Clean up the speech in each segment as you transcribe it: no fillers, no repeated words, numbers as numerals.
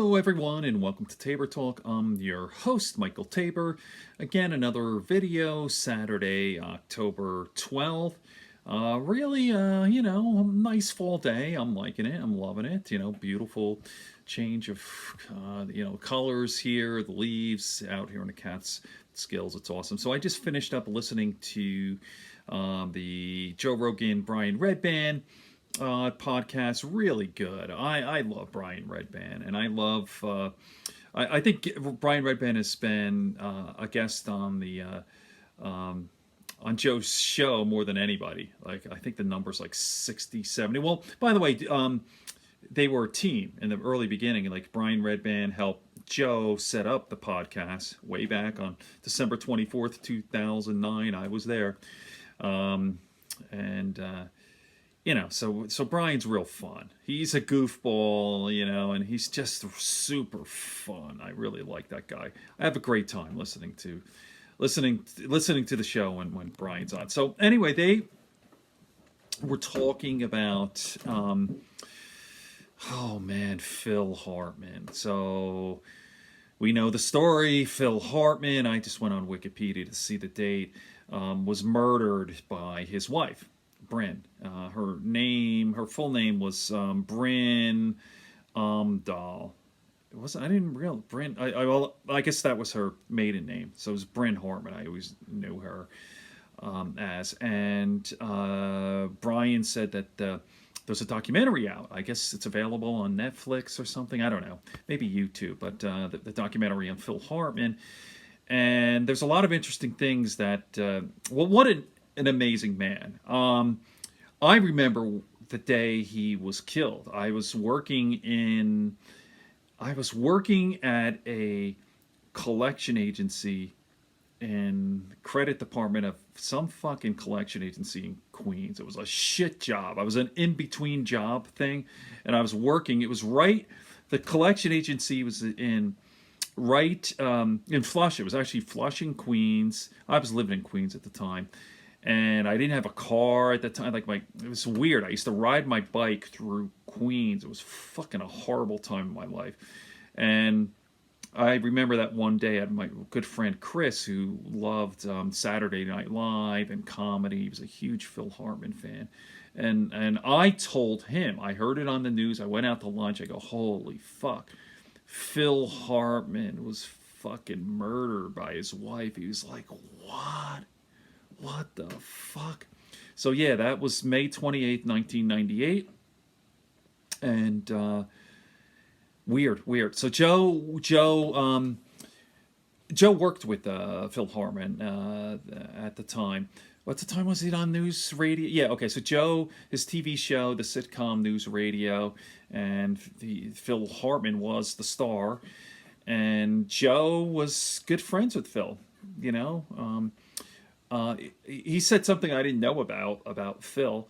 Hello, everyone, and welcome to Tabor Talk. I'm your host, Michael Tabor. Again, another video, Saturday, October 12th. Really, a nice fall day. I'm liking it. I'm loving it. Beautiful change of, colors here, the leaves out here in the Catskills. It's awesome. So I just finished up listening to the Joe Rogan, Brian Redban podcast. Really good. I love Brian Redban, and I love. I think Brian Redban has been a guest on the on Joe's show more than anybody. Like, I think the number's like 60, 70. Well, by the way, they were a team in the early beginning. Like, Brian Redban helped Joe set up the podcast way back on December 24th, 2009. I was there. So Brian's real fun. He's a goofball, and he's just super fun. I really like that guy. I have a great time listening to the show when Brian's on. So anyway, they were talking about Phil Hartman. So we know the story. Phil Hartman, I just went on Wikipedia to see the date, was murdered by his wife, Bryn. Her full name was Bryn Dahl. I didn't realize Bryn. I guess that was her maiden name. So it was Bryn Hartman. I always knew her as. And Brian said that there's a documentary out. I guess it's available on Netflix or something. I don't know. Maybe YouTube. But the documentary on Phil Hartman. And there's a lot of interesting things that. What an amazing man. I remember the day he was killed. I was working at a collection agency in credit department of some fucking collection agency in Queens. It was a shit job. I was an in-between job thing, and I was working. It was the collection agency was in Flushing. It was actually Flushing, Queens. I was living in Queens at the time. And I didn't have a car at the time. It was weird. I used to ride my bike through Queens. It was fucking a horrible time in my life. And I remember that one day I had my good friend Chris, who loved Saturday Night Live and comedy. He was a huge Phil Hartman fan. And I told him, I heard it on the news. I went out to lunch. I go, holy fuck. Phil Hartman was fucking murdered by his wife. He was like, what? What the fuck? So yeah, that was May 28th, 1998. And weird. So Joe worked with Phil Hartman at the time. What time was it on news radio? Yeah, okay. So Joe, his TV show, the sitcom News Radio, and Phil Hartman was the star. And Joe was good friends with Phil, he said something I didn't know about Phil,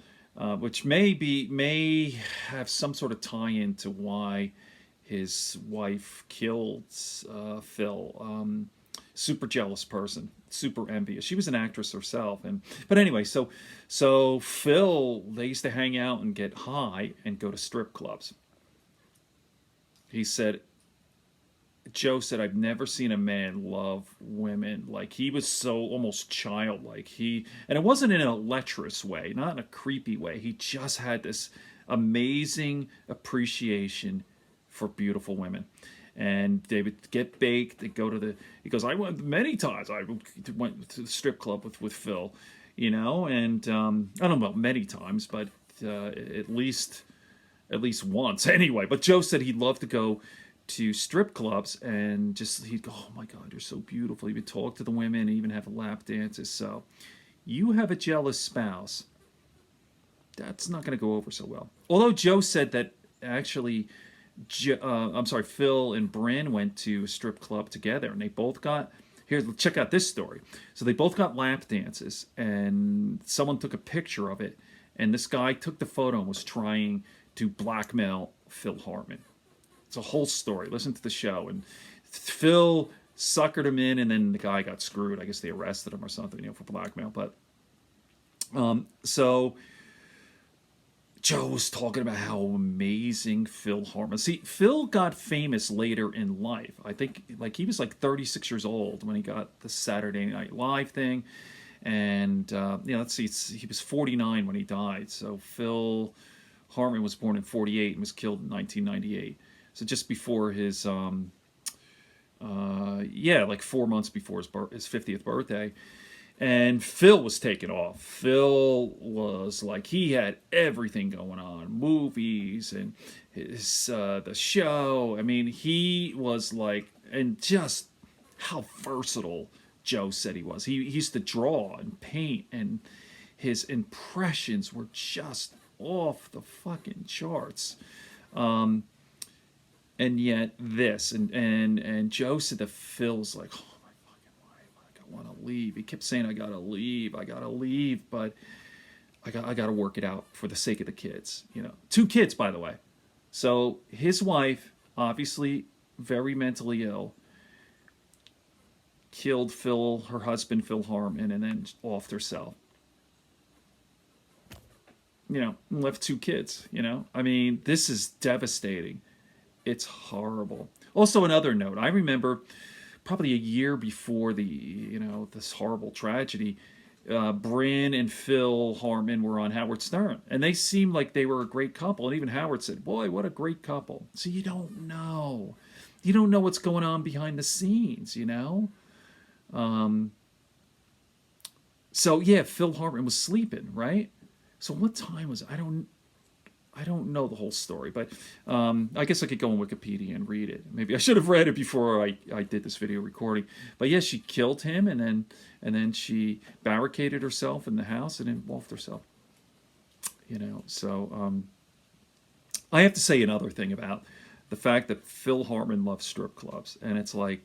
which may have some sort of tie-in to why his wife killed Phil. Super jealous person, super envious. She was an actress herself, but anyway, so Phil, they used to hang out and get high and go to strip clubs. Joe said, I've never seen a man love women. Like, he was so almost childlike. And it wasn't in a lecherous way, not in a creepy way. He just had this amazing appreciation for beautiful women. And they would get baked. They'd go to he goes, I went many times. I went to the strip club with Phil, and I don't know about many times, but at least once anyway. But Joe said he'd love to go to strip clubs and he'd go, oh my God, you're so beautiful. He would talk to the women, even have lap dances. So you have a jealous spouse. That's not going to go over so well. Although Joe said that actually, Phil and Bryn went to a strip club together, and they both got, check out this story. So they both got lap dances, and someone took a picture of it, and this guy took the photo and was trying to blackmail Phil Hartman. It's a whole story. Listen to the show. And Phil suckered him in, and then the guy got screwed. I guess they arrested him or something, for blackmail. But so Joe was talking about how amazing Phil Hartman. See, Phil got famous later in life. I think like he was like 36 years old when he got the Saturday Night Live thing, and let's see, he was 49 when he died. So Phil Hartman was born in 48 and was killed in 1998. So just before his like 4 months before his 50th birthday. And Phil was taken off. Phil was like, he had everything going on, movies and his the show. I mean, he was like, and just how versatile Joe said he was. He used to draw and paint, and his impressions were just off the fucking charts. And yet this, and Joe said that Phil's like, oh my fucking life, I want to leave. He kept saying, I gotta leave, but I gotta work it out for the sake of the kids. 2 kids, by the way. So his wife, obviously very mentally ill, killed her husband Phil Hartman, and then offed herself. Left 2 kids. I mean, this is devastating. It's horrible. Also, another note, I remember probably a year before this horrible tragedy, Bryn and Phil Hartman were on Howard Stern, and they seemed like they were a great couple. And even Howard said, "Boy, what a great couple." So you don't know what's going on behind the scenes. So yeah, Phil Hartman was sleeping, right? So what time was it? I don't know the whole story, but I guess I could go on Wikipedia and read it. Maybe I should have read it before I did this video recording. But yeah, she killed him, and then she barricaded herself in the house and then offed herself. So I have to say another thing about the fact that Phil Hartman loves strip clubs, and it's like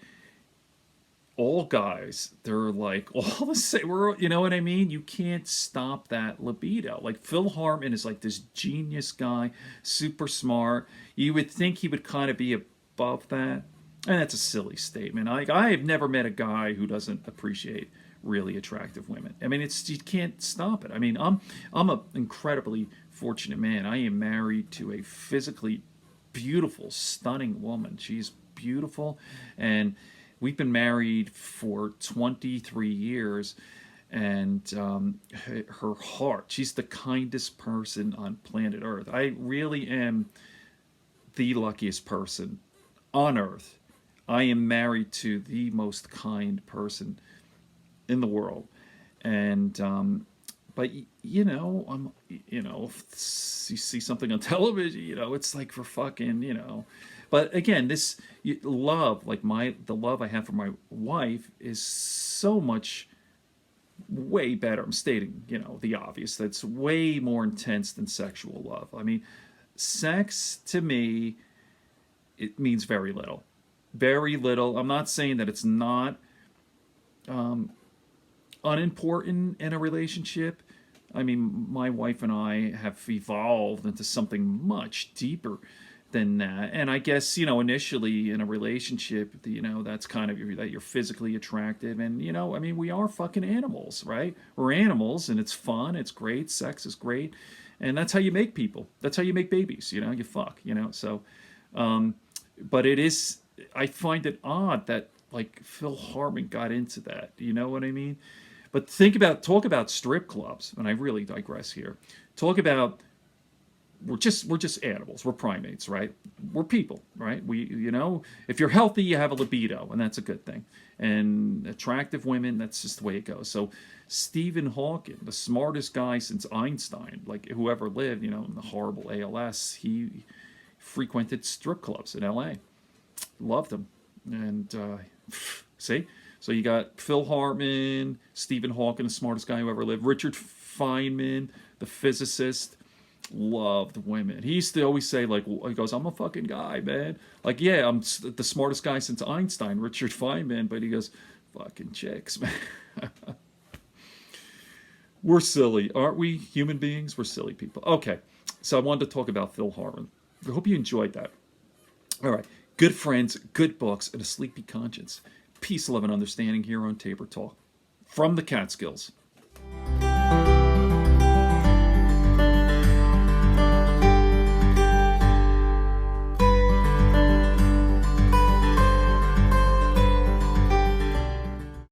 all guys, they're like all the same. You know what I mean? You can't stop that libido. Like Phil Hartman is like this genius guy, super smart. You would think he would kind of be above that, and that's a silly statement. I have never met a guy who doesn't appreciate really attractive women. I mean, you can't stop it. I mean, I'm an incredibly fortunate man. I am married to a physically beautiful, stunning woman. She's beautiful, and we've been married for 23 years, and her heart, she's the kindest person on planet Earth. I really am the luckiest person on Earth. I am married to the most kind person in the world. And, but, if you see something on television, it's like for fucking, But again, this love, like the love I have for my wife, is so much way better. I'm stating, the obvious. That's way more intense than sexual love. I mean, sex to me, it means very little. Very little. I'm not saying that it's not unimportant in a relationship. I mean, my wife and I have evolved into something much deeper than that. And I guess, initially in a relationship, that's kind of that you're physically attractive. And, I mean, we are fucking animals, right? We're animals, and it's fun. It's great. Sex is great. And that's how you make people. That's how you make babies, you fuck, So, but it is, I find it odd that, like, Phil Hartman got into that. You know what I mean? But talk about strip clubs, and I really digress here. Talk about, we're just animals. We're primates, right? We're people, right? If you're healthy, you have a libido, and that's a good thing. And attractive women, that's just the way it goes. So Stephen Hawking, the smartest guy since Einstein, like whoever lived, in the horrible ALS, he frequented strip clubs in LA. Loved them. And see? So you got Phil Hartman, Stephen Hawking, the smartest guy who ever lived, Richard Feynman, the physicist, loved women. He used to always say, like, he goes, I'm a fucking guy, man. Like, yeah, I'm the smartest guy since Einstein, Richard Feynman, but he goes, fucking chicks, man. We're silly, aren't we, human beings? We're silly people. Okay, so I wanted to talk about Phil Hartman. I hope you enjoyed that. All right, good friends, good books, and a sleepy conscience. Peace, love, and understanding here on Tabor Talk. From the Catskills.